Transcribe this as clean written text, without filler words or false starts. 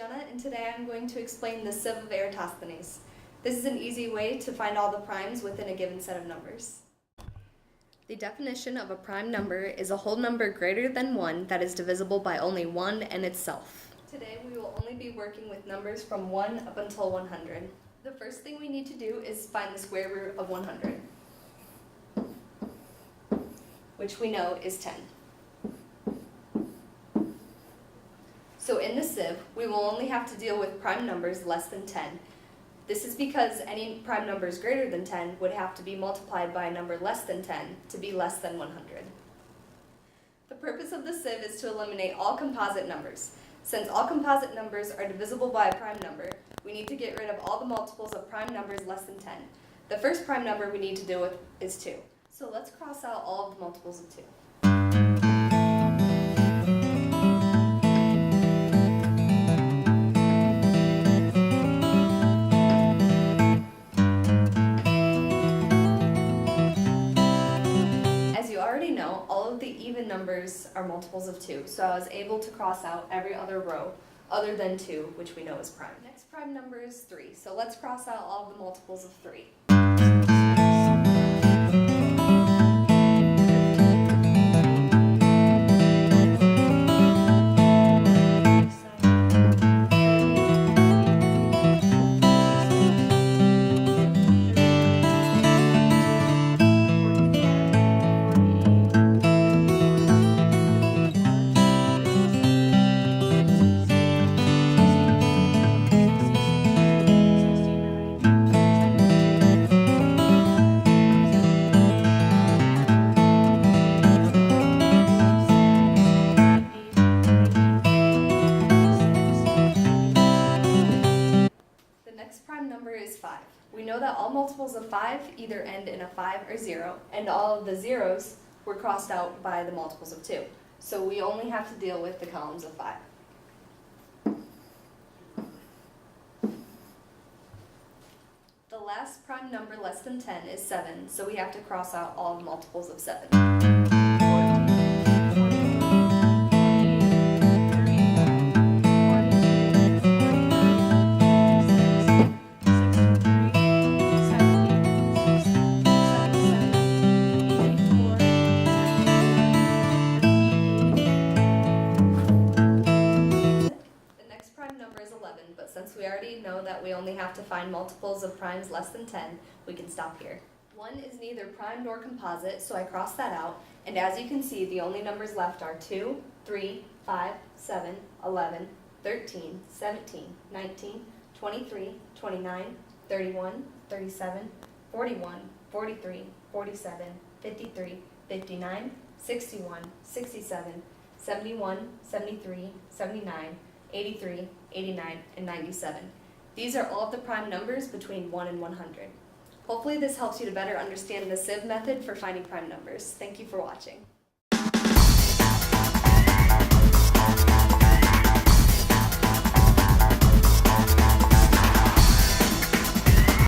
Jenna, and today I'm going to explain the Sieve of Eratosthenes. This is an easy way to find all the primes within a given set of numbers. The definition of a prime number is a whole number greater than 1 that is divisible by only 1 and itself. Today we will only be working with numbers from 1 up until 100. The first thing we need to do is find the square root of 100, which we know is 10. So in the sieve, we will only have to deal with prime numbers less than 10. This is because any prime numbers greater than 10 would have to be multiplied by a number less than 10 to be less than 100. The purpose of the sieve is to eliminate all composite numbers. Since all composite numbers are divisible by a prime number, we need to get rid of all the multiples of prime numbers less than 10. The first prime number we need to deal with is 2. So let's cross out all of the multiples of 2. As you already know, all of the even numbers are multiples of 2, so I was able to cross out every other row other than 2, which we know is prime. Next prime number is 3, so let's cross out all of the multiples of 3. Prime number is 5. We know that all multiples of 5 either end in a 5 or 0, and all of the zeros were crossed out by the multiples of 2. So we only have to deal with the columns of 5. The last prime number less than 10 is 7, so we have to cross out all the multiples of 7. But since we already know that we only have to find multiples of primes less than 10, we can stop here. 1 is neither prime nor composite, so I cross that out, and as you can see, the only numbers left are 2, 3, 5, 7, 11, 13, 17, 19, 23, 29, 31, 37, 41, 43, 47, 53, 59, 61, 67, 71, 73, 79, 83, 89, and 97. These are all of the prime numbers between 1 and 100. Hopefully this helps you to better understand the sieve method for finding prime numbers. Thank you for watching.